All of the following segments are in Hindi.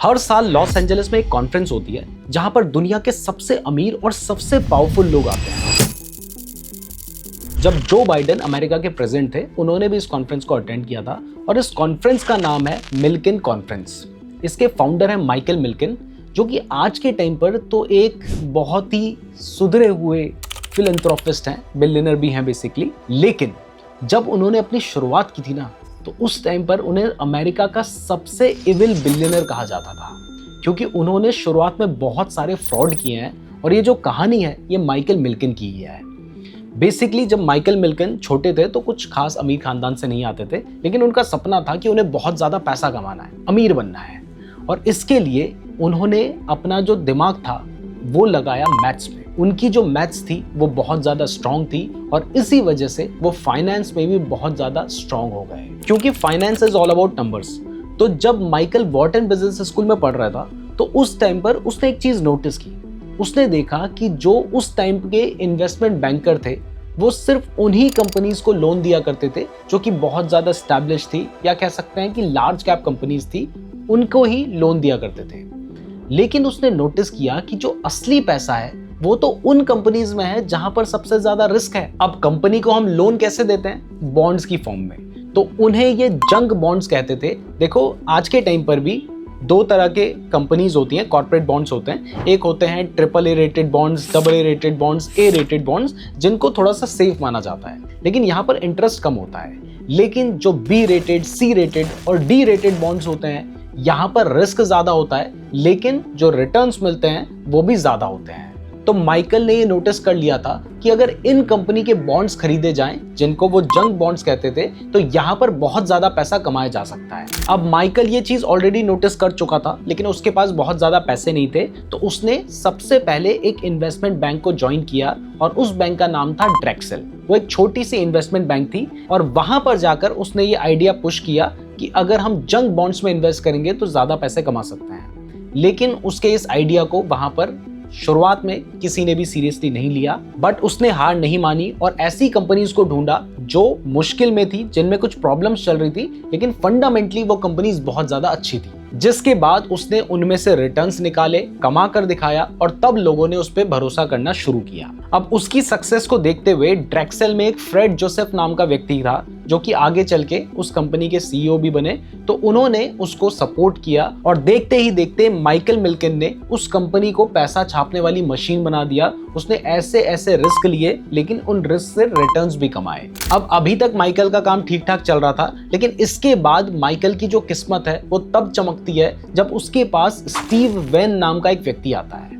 हर साल लॉस एंजलिस में एक कॉन्फ्रेंस होती है जहां पर दुनिया के सबसे अमीर और सबसे पावरफुल लोग आते हैं। जब जो बाइडेन अमेरिका के प्रेसिडेंट थे, उन्होंने भी इस कॉन्फ्रेंस को अटेंड किया था और इस कॉन्फ्रेंस का नाम है मिल्किन कॉन्फ्रेंस। इसके फाउंडर है माइकल मिल्किन, जो कि आज के टाइम पर तो एक बहुत ही सुधरे हुए फिलैंथ्रोपिस्ट हैं, बिलियनर भी हैं बेसिकली। लेकिन जब उन्होंने अपनी शुरुआत की थी ना, तो उस टाइम पर उन्हें अमेरिका का सबसे इविल बिलियनर कहा जाता था, क्योंकि उन्होंने शुरुआत में बहुत सारे फ्रॉड किए हैं। और ये जो कहानी है, ये माइकल मिल्किन की ही है। बेसिकली जब माइकल मिल्किन छोटे थे तो कुछ खास अमीर खानदान से नहीं आते थे, लेकिन उनका सपना था कि उन्हें बहुत ज़्यादा पैसा कमाना है, अमीर बनना है। और इसके लिए उन्होंने अपना जो दिमाग था वो लगाया मैथ्स में। उनकी जो मैथ्स थी वो बहुत ज़्यादा स्ट्रॉन्ग थी और इसी वजह से वो फाइनेंस में भी बहुत ज़्यादा स्ट्रॉन्ग हो गए, क्योंकि finance is all about numbers. तो जब माइकल वॉर्टन बिजनेस स्कूल में पढ़ रहा था, तो उस टाइम पर उसने एक चीज़ नोटिस की। उसने देखा कि जो उस टाइम के इन्वेस्टमेंट बैंकर थे, वो सिर्फ उन्हीं कंपनीज को लोन दिया करते थे जो कि बहुत ज़्यादा स्टैब्लिश थी, या कह सकते हैं कि लार्ज कैप कंपनीज थी, उनको ही लोन दिया करते थे। लेकिन उसने नोटिस किया कि जो असली पैसा है वो तो उन कंपनीज में है जहां पर सबसे ज्यादा रिस्क है। अब कंपनी को हम लोन कैसे देते हैं? बॉन्ड्स की फॉर्म में। तो उन्हें ये जंक बॉन्ड्स कहते थे। देखो, आज के टाइम पर भी दो तरह के कंपनीज होती हैं, कॉर्पोरेट बॉन्ड्स होते हैं। एक होते हैं AAA rated bonds, AA rated bonds, A rated bonds, जिनको थोड़ा सा सेफ माना जाता है, लेकिन यहाँ पर इंटरेस्ट कम होता है। लेकिन जो B रेटेड, C रेटेड और D रेटेड बॉन्ड्स होते हैं, यहाँ पर रिस्क ज्यादा होता है, लेकिन जो रिटर्न्स मिलते हैं वो भी ज्यादा होते हैं। तो माइकल ने ये नोटिस कर लिया था कि अगर इन कंपनी के बॉन्ड्स खरीदे जाएं, जिनको वो जंक बॉन्ड्स कहते थे, तो यहाँ पर बहुत ज्यादा पैसा कमाया जा सकता है। अब माइकल ये चीज ऑलरेडी नोटिस कर चुका था, लेकिन उसके पास बहुत ज्यादा पैसे नहीं थे। तो उसने सबसे पहले एक इन्वेस्टमेंट बैंक को ज्वाइन किया और उस बैंक का नाम था ड्रेक्सेल। वो एक छोटी सी इन्वेस्टमेंट बैंक थी और वहां पर जाकर उसने ये आइडिया पुश किया कि अगर हम जंक बॉन्ड्स में इन्वेस्ट करेंगे तो ज्यादा पैसे कमा सकते हैं। लेकिन उसके इस आइडिया को वहां पर शुरुआत में किसी ने भी सीरियसली नहीं लिया, बट उसने हार नहीं मानी और ऐसी कंपनीज को ढूंढा जो मुश्किल में थी, जिनमें कुछ प्रॉब्लम्स चल रही थी, लेकिन फंडामेंटली वो कंपनीज बहुत ज्यादा अच्छी थी। जिसके बाद उसने उनमें से रिटर्न्स निकाले, कमा कर दिखाया और तब लोगों ने उस पर भरोसा करना शुरू किया। अब उसकी सक्सेस को देखते हुए ड्रेक्सेल में एक फ्रेड जोसेफ नाम का व्यक्ति था, जो कि आगे चल के उस कंपनी के CEO भी बने। तो उन्होंने उसको सपोर्ट किया और देखते ही देखते माइकल मिल्किन ने उस कंपनी को पैसा छापने वाली मशीन बना दिया। उसने ऐसे ऐसे रिस्क लिए, लेकिन उन रिस्क से रिटर्न्स भी कमाए। अब अभी तक माइकल का काम ठीक ठाक चल रहा था, लेकिन इसके बाद माइकल की जो किस्मत है वो तब चमकती है जब उसके पास स्टीव वैन नाम का एक व्यक्ति आता है।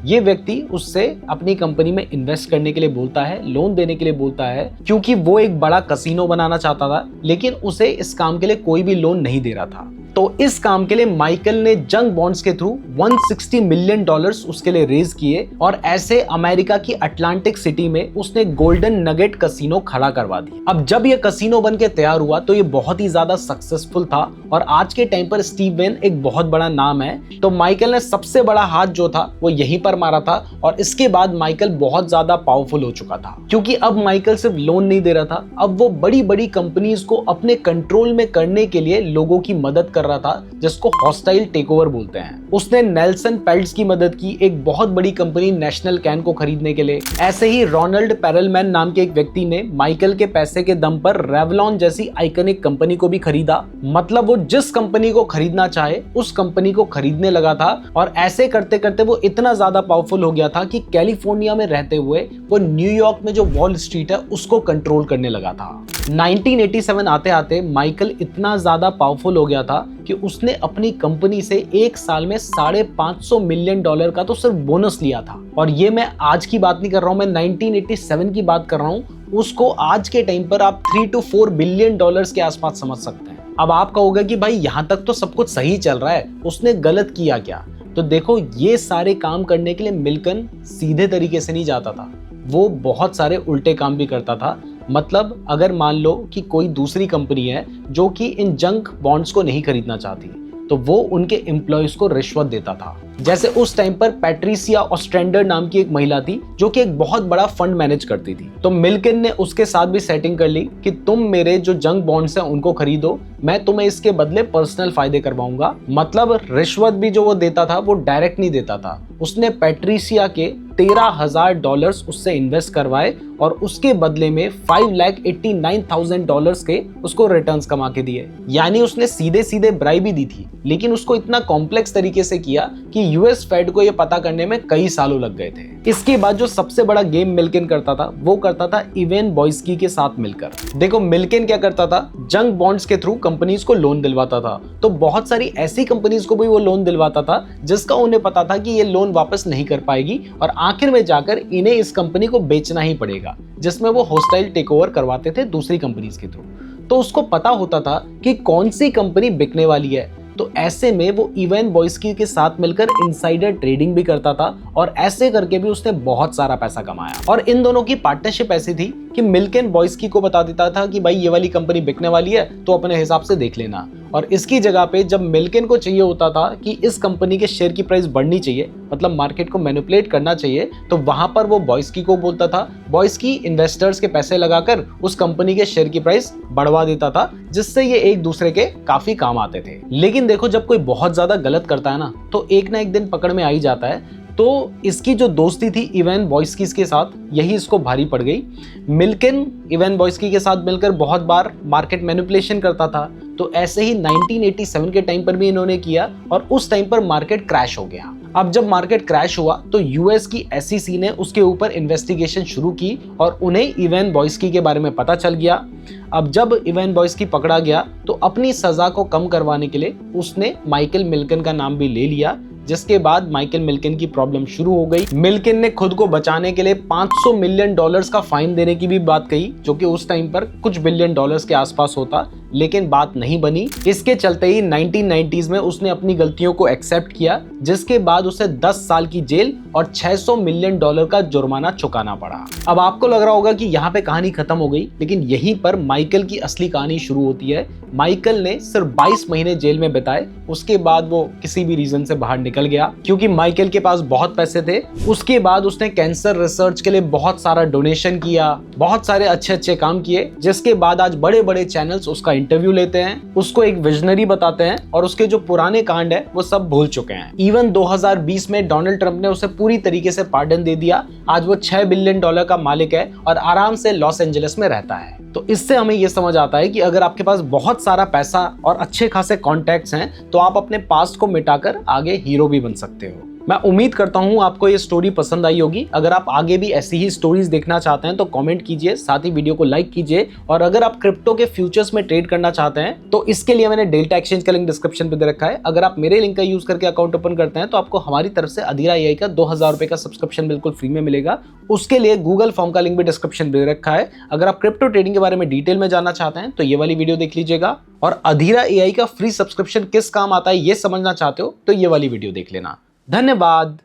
ये व्यक्ति उससे अपनी कंपनी में इन्वेस्ट करने के लिए बोलता है, लोन देने के लिए बोलता है, क्योंकि वो एक बड़ा कसिनो बनाना चाहता था, लेकिन उसे इस काम के लिए कोई भी लोन नहीं दे रहा था। तो इस काम के लिए माइकल ने जंक बॉन्ड्स के थ्रू $160 मिलियन उसके लिए रेज किए और ऐसे अमेरिका की अटलांटिक सिटी में उसने गोल्डन नगेट कसिनो खड़ा करवा दिया। अब जब ये कसिनो बन के तैयार हुआ तो ये बहुत ही ज्यादा सक्सेसफुल था और आज के टाइम पर स्टीव वैन एक बहुत बड़ा नाम है। तो माइकल ने सबसे बड़ा हाथ जो था वो यहीं पर मारा था और इसके बाद माइकल बहुत ज्यादा पावरफुल हो चुका था, क्योंकि अब माइकल सिर्फ लोन नहीं दे रहा था, अब वो बड़ी बड़ी कंपनीज को अपने कंट्रोल में करने के लिए लोगों की मदद कर रहा था, जिसको हॉस्टाइल टेकओवर बोलते हैं। उसने नेल्सन पेल्ट्स की मदद की, एक बहुत बड़ी कंपनी नेशनल कैन को खरीदने के लिए। ऐसे ही रोनाल्ड पेरलमैन नाम के एक व्यक्ति ने माइकल के पैसे के दम पर रेवलॉन जैसी आइकनिक कंपनी को भी खरीदा। मतलब वो जिस कंपनी को खरीदना चाहे उस कंपनी को खरीदने लगा था और ऐसे करते करते वो इतना ज्यादा पावरफुल हो गया था कि कैलिफोर्निया में रहते हुए वो न्यूयॉर्क में जो वॉल स्ट्रीट है उसको कंट्रोल करने लगा था। 1987 आते आते माइकल इतना ज्यादा पावरफुल हो गया था कि उसने अपनी कंपनी से एक साल में $550 मिलियन का तो सिर्फ बोनस लिया था। और ये मैं आज की बात नहीं कर रहा हूं, मैं 1987 की बात कर रहा हूं। उसको आज के टाइम पर आप $3 to 4 बिलियन के आसपास समझ सकते हैं। अब आप कहोगे कि भाई यहां तक तो सब कुछ सही चल रहा है, उसने गलत किया क्या? तो देखो, ये सारे काम करने के लिए मिल्किन सीधे तरीके से नहीं जाता था, वो बहुत सारे उल्टे काम भी करता था। मतलब अगर मान लो कि कोई दूसरी कंपनी है जो कि इन जंक बॉन्ड्स को नहीं खरीदना चाहती, तो वो उनके एम्प्लॉयज को रिश्वत देता था। जैसे उस टाइम पर पैट्रिसिया ऑस्ट्रेंडर नाम की एक महिला थी जो कि एक बहुत बड़ा फंड मैनेज करती थी। तो मिल्किन ने उसके साथ भी सेटिंग कर ली कि तुम मेरे जो जंक बॉन्ड्स हैं उनको खरीदो, मैं तुम्हें इसके बदले पर्सनल फायदे करवाऊंगा। मतलब रिश्वत भी जो वो देता था वो डायरेक्ट नहीं देता था, उसने पैट्रिसिया के $13,000 उससे इन्वेस्ट करवाए और उसके बदले में $5,89,000 के उसको रिटर्न्स कमा के दिए। यानी उसने सीधे सीधे ब्राइब ही दी थी, लेकिन उसको इतना कॉम्प्लेक्स तरीके से किया कि यूएस फेड को ये पता करने में कई सालों लग गए थे। इसके बाद जो सबसे बड़ा गेम मिल्किन करता था वो करता था इवेन बॉयस्की के साथ मिलकर। देखो मिल्किन क्या करता था, जंग बॉन्ड्स के थ्रू कंपनीज को लोन दिलवाता था। तो बहुत सारी ऐसी कंपनीज को भी वो लोन दिलवाता था जिसका उन्हें पता था कि ये लोन वापस नहीं कर पाएगी और आखिर में जाकर इन्हें इस कंपनी को बेचना ही पड़ेगा, जिसमें वो होस्टाइल टेकओवर करवाते थे दूसरी कंपनीज के थ्रू। तो उसको पता होता था कि कौन सी कंपनी बिकने वाली है। तो ऐसे में वो इवेन बॉयस्की के साथ मिलकर इनसाइडर ट्रेडिंग भी करता था और ऐसे करके भी उसने बहुत सारा पैसा कमाया। और इन दोनों की पार्टनरशिप ऐसी थी कि मिल्किन बॉयस्की को बता देता था कि भाई ये वाली कंपनी बिकने वाली है तो अपने हिसाब से देख लेना, और इसकी जगह पे जब मिल्किन को चाहिए होता था कि इस कंपनी के शेयर की प्राइस बढ़नी चाहिए, मतलब मार्केट को मैनिपुलेट करना चाहिए, तो वहां पर वो बॉयस्की को बोलता था। बॉयस्की इन्वेस्टर्स के पैसे लगाकर उस कंपनी के शेयर की प्राइस बढ़वा देता था, जिससे ये एक दूसरे के काफी काम आते थे। लेकिन देखो जब कोई बहुत ज्यादा गलत करता है ना तो एक ना एक दिन पकड़ में आ ही जाता है। तो इसकी जो दोस्ती थी इवेन बॉयस्की के साथ, यही इसको भारी पड़ गई। मिल्किन इवेन बॉयस्की के साथ मिलकर बहुत बार मार्केट मैनिपुलेशन करता था। तो ऐसे ही 1987 के टाइम पर भी इन्होंने किया और उस टाइम पर मार्केट क्रैश हो गया। अब जब मार्केट क्रैश हुआ तो यूएस की SEC ने उसके ऊपर इन्वेस्टिगेशन शुरू की और उन्हें इवेन बॉयस्की के बारे में पता चल गया। अब जब इवेन बॉयस्की पकड़ा गया तो अपनी सजा को कम करवाने के लिए उसने माइकल मिल्किन का नाम भी ले लिया, जिसके बाद माइकल मिल्किन की प्रॉब्लम शुरू हो गई। मिल्किन ने खुद को बचाने के लिए $500 मिलियन का फाइन देने की भी बात कही, जो कि उस टाइम पर कुछ बिलियन डॉलर्स के आसपास होता, लेकिन बात नहीं बनी। इसके चलते ही 1990s में उसने अपनी गलतियों को एक्सेप्ट किया, जिसके बाद उसे 10 साल की जेल और $600 मिलियन का जुर्माना चुकाना पड़ा। अब आपको लग रहा होगा कि यहाँ पे कहानी खत्म हो गई, लेकिन यहीं पर माइकल की असली कहानी शुरू होती है। माइकल ने सिर्फ 22 महीने जेल में बिताए, उसके बाद वो किसी भी रीजन से बाहर निकल गया, क्योंकि माइकल के पास बहुत पैसे थे। उसके बाद उसने कैंसर रिसर्च के लिए बहुत सारा डोनेशन किया, बहुत सारे अच्छे काम किए, जिसके बाद आज बड़े बड़े चैनल्स उसका इंटरव्यू लेते हैं, उसको एक विजनरी बताते हैं और उसके जो पुराने कांड है वो सब भूल चुके हैं। इवन 2020 में डोनाल्ड ट्रंप ने उसे पूरी तरीके से पार्डन दे दिया। आज वो $6 बिलियन का मालिक है और आराम से लॉस एंजलिस में रहता है। तो इससे हमें ये समझ आता है कि अगर आपके पास बहुत सारा पैसा और अच्छे खासे कॉन्टैक्ट्स हैं तो आप अपने पास्ट को मिटाकर आगे हीरो भी बन सकते हो। मैं उम्मीद करता हूँ आपको ये स्टोरी पसंद आई होगी। अगर आप आगे भी ऐसी ही स्टोरीज देखना चाहते हैं तो कमेंट कीजिए, साथ ही वीडियो को लाइक कीजिए। और अगर आप क्रिप्टो के फ्यूचर्स में ट्रेड करना चाहते हैं तो इसके लिए मैंने डेल्टा एक्सचेंज का लिंक डिस्क्रिप्शन पे दे रखा है। अगर आप मेरे लिंक का यूज करके अकाउंट ओपन करते हैं तो आपको हमारी तरफ से अधीरा AI का $2000 का सब्सक्रिप्शन बिल्कुल फ्री में मिलेगा। उसके लिए गूगल फॉर्म का लिंक भी डिस्क्रिप्शन में दे रखा है। अगर आप क्रिप्टो ट्रेडिंग के बारे में डिटेल में जानना चाहते हैं तो ये वाली वीडियो देख लीजिएगा। और अधीरा AI का फ्री सब्सक्रिप्शन किस काम आता है ये समझना चाहते हो तो ये वाली वीडियो देख लेना। धन्यवाद।